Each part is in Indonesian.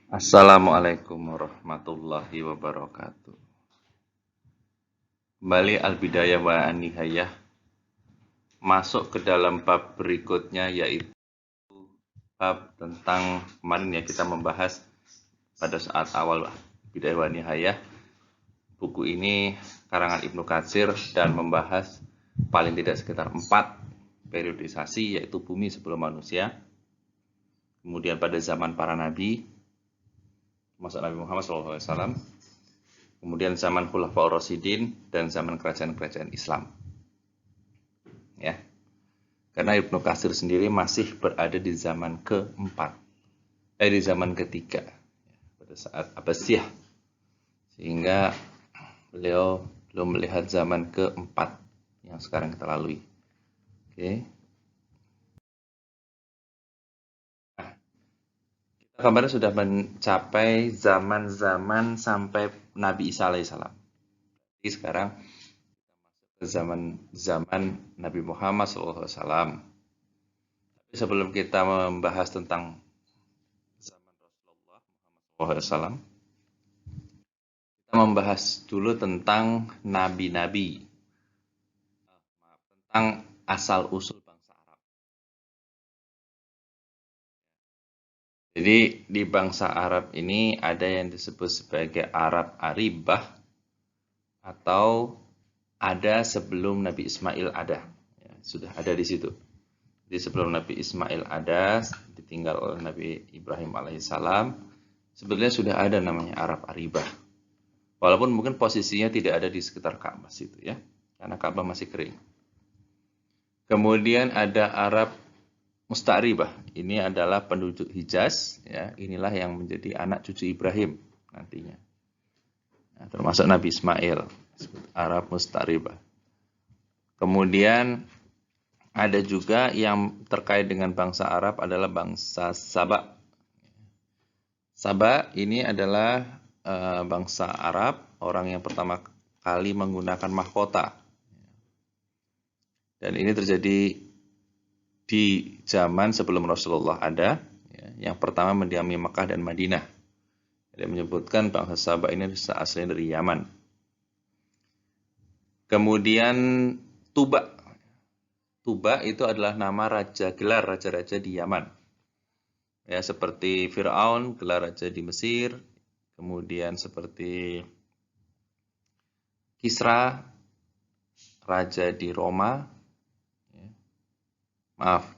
Assalamualaikum warahmatullahi wabarakatuh. Kembali Al-Bidayah wa An-Nihayah masuk ke dalam bab berikutnya, yaitu bab tentang kemarin ya kita membahas pada saat awal Bidayah wa Nihayah. Buku ini karangan Ibnu Katsir dan membahas paling tidak sekitar 4 periodisasi, yaitu bumi sebelum manusia, kemudian pada zaman para nabi, termasuk Nabi Muhammad SAW, kemudian zaman Khulafaur Rasyidin, dan zaman kerajaan-kerajaan Islam. Ya, karena Ibnu Katsir sendiri masih berada di zaman keempat, di zaman ketiga, pada saat Abbasiyah, sehingga beliau belum melihat zaman keempat yang sekarang kita lalui. Oke. Nah, kita kemarin sudah mencapai zaman-zaman sampai Nabi Isa alaihissalam. Jadi sekarang ke zaman Nabi Muhammad SAW. Tapi sebelum kita membahas tentang zaman Rasulullah Muhammad SAW, kita membahas dulu tentang nabi-nabi, tentang asal-usul bangsa Arab. Jadi di bangsa Arab ini ada yang disebut sebagai Arab Aribah, atau ada sebelum Nabi Ismail ada. Ya, sudah ada di situ. Jadi sebelum Nabi Ismail ada, ditinggal oleh Nabi Ibrahim alaihissalam, sebetulnya sudah ada namanya Arab Aribah. Walaupun mungkin posisinya tidak ada di sekitar Ka'bah situ ya, karena Ka'bah masih kering. Kemudian ada Arab Musta'ribah. Ini adalah penduduk Hijaz ya, inilah yang menjadi anak cucu Ibrahim nantinya. Nah, termasuk Nabi Ismail, Arab Musta'ribah. Kemudian ada juga yang terkait dengan bangsa Arab adalah bangsa Saba. Saba ini adalah bangsa Arab, orang yang pertama kali menggunakan mahkota. Dan ini terjadi di zaman sebelum Rasulullah ada, ya, yang pertama mendiami Mekah dan Madinah. Dia menyebutkan bangsa Saba ini asalnya dari Yaman. Kemudian Tuba. Tuba itu adalah nama raja, gelar raja-raja di Yaman. Ya, seperti Fir'aun, gelar raja di Mesir. Kemudian seperti Kisra, raja di Roma.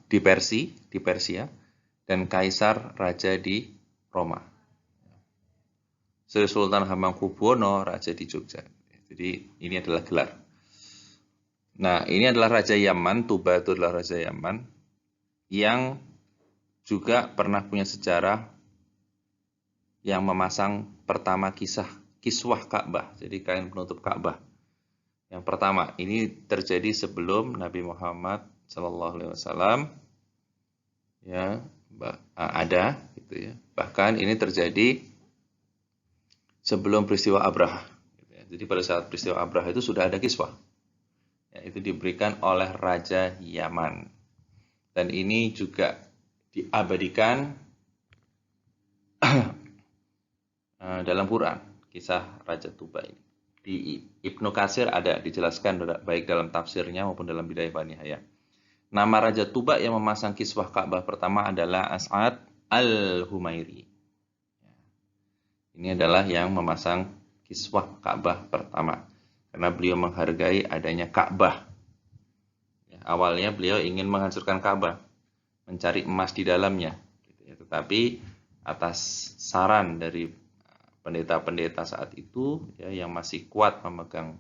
Di Persia, dan Kaisar raja di Roma. Sri Sultan Hamengkubuwono raja di Jogja. Jadi ini adalah gelar. Nah, ini adalah Raja Yaman. Tuba itu adalah Raja Yaman yang juga pernah punya sejarah yang memasang pertama kiswah Ka'bah, jadi kain penutup Ka'bah. Yang pertama, ini terjadi sebelum Nabi Muhammad SAW ya ada gitu ya. Bahkan ini terjadi sebelum peristiwa Abraha. Gitu ya. Jadi pada saat peristiwa Abraha itu sudah ada kiswah. Ya, itu diberikan oleh Raja Yaman. Dan ini juga diabadikan dalam Quran, kisah Raja Tuba ini. Di Ibnu Katsir ada dijelaskan baik dalam tafsirnya maupun dalam Bidayah wa Nihayah. Nama Raja Tuba yang memasang kiswah Ka'bah pertama adalah As'ad Al-Humairi. Ini adalah yang memasang kiswah Ka'bah pertama, karena beliau menghargai adanya Ka'bah. Ya, awalnya beliau ingin menghancurkan Ka'bah, mencari emas di dalamnya. Gitu ya. Tetapi atas saran dari pendeta-pendeta saat itu ya, yang masih kuat memegang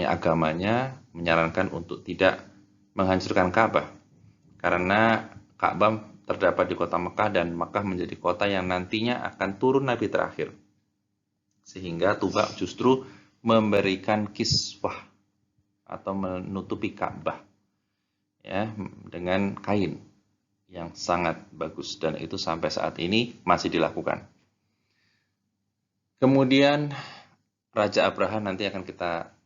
agamanya, menyarankan untuk tidak menghancurkan Ka'bah, karena Ka'bah terdapat di kota Mekah dan Mekah menjadi kota yang nantinya akan turun Nabi terakhir, sehingga Tuba justru memberikan kiswah atau menutupi Ka'bah ya dengan kain yang sangat bagus, dan itu sampai saat ini masih dilakukan. Kemudian Raja Abraha nanti akan kita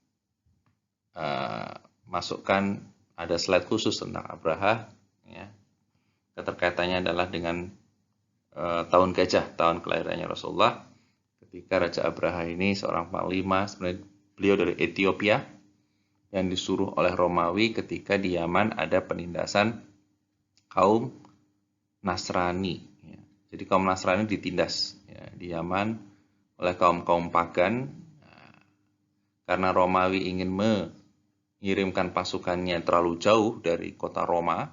masukkan, ada slide khusus tentang Abraha ya. Keterkaitannya adalah dengan tahun gajah, tahun kelahirannya Rasulullah. Ketika Raja Abraha ini seorang panglima, sebenarnya beliau dari Ethiopia, yang disuruh oleh Romawi ketika di Yaman ada penindasan kaum Nasrani. Ya. Jadi kaum Nasrani ditindas ya, di Yaman oleh kaum pagan karena Romawi ingin mengirimkan pasukannya terlalu jauh dari kota Roma,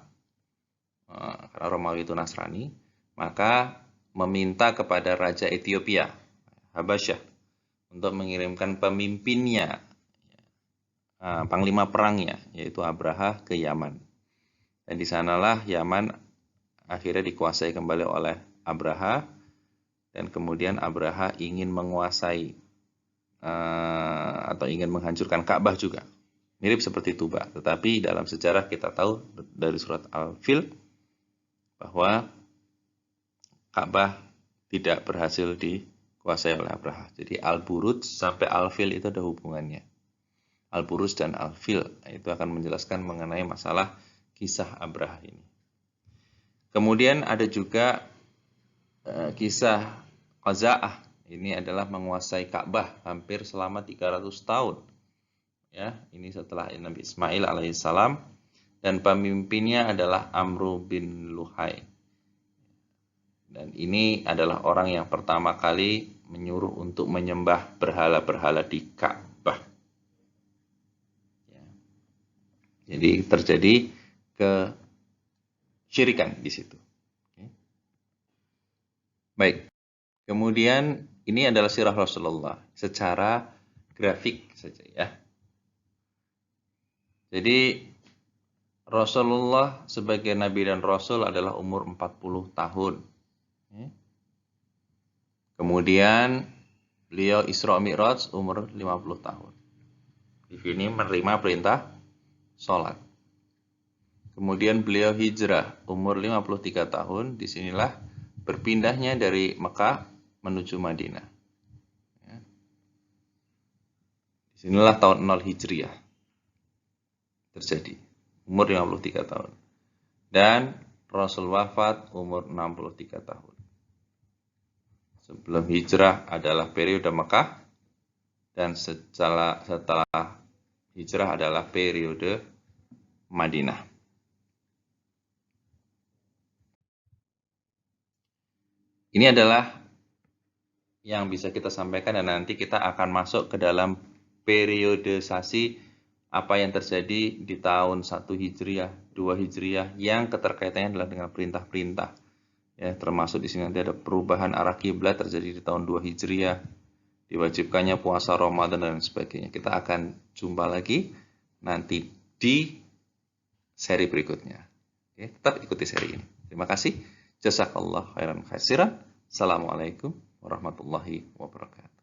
karena Romawi itu Nasrani, maka meminta kepada Raja Ethiopia, Habasyah, untuk mengirimkan pemimpinnya, panglima perangnya, yaitu Abraha ke Yaman. Dan di sanalah Yaman akhirnya dikuasai kembali oleh Abraha, dan kemudian Abraha ingin menguasai atau ingin menghancurkan Ka'bah juga. Mirip seperti Tuba, tetapi dalam sejarah kita tahu dari surat Al-Fil bahwa Ka'bah tidak berhasil dikuasai oleh Abraha. Jadi Al-Buruj sampai Al-Fil itu ada hubungannya. Al-Buruj dan Al-Fil itu akan menjelaskan mengenai masalah kisah Abraha ini. Kemudian ada juga kisah Qaza'ah. Ini adalah menguasai Ka'bah hampir selama 300 tahun. Ya, ini setelah Nabi Ismail alaihissalam, dan pemimpinnya adalah Amru bin Luhai. Dan ini adalah orang yang pertama kali menyuruh untuk menyembah berhala-berhala di Ka'bah. Ya. Jadi terjadi kesyirikan di situ. Oke. Baik. Kemudian ini adalah sirah Rasulullah secara grafik saja ya. Jadi Rasulullah sebagai Nabi dan Rasul adalah umur 40 tahun. Kemudian beliau Isra Mi'raj umur 50 tahun. Di sini menerima perintah sholat. Kemudian beliau hijrah umur 53 tahun. Disinilah berpindahnya dari Mekah menuju Madinah. Disinilah tahun 0 Hijriah terjadi. Umur 53 tahun. Dan Rasul wafat umur 63 tahun. Sebelum hijrah adalah periode Mekah, dan setelah hijrah adalah periode Madinah. Ini adalah yang bisa kita sampaikan, dan nanti kita akan masuk ke dalam periodisasi apa yang terjadi di tahun 1 Hijriah, 2 Hijriah, yang keterkaitannya adalah dengan perintah-perintah. Ya, termasuk di sini nanti ada perubahan arah kiblat terjadi di tahun 2 Hijriah, diwajibkannya puasa Ramadan dan sebagainya. Kita akan jumpa lagi nanti di seri berikutnya. Oke, tetap ikuti seri ini. Terima kasih. Jazakallah khairan katsiran. Assalamualaikum warahmatullahi wabarakatuh.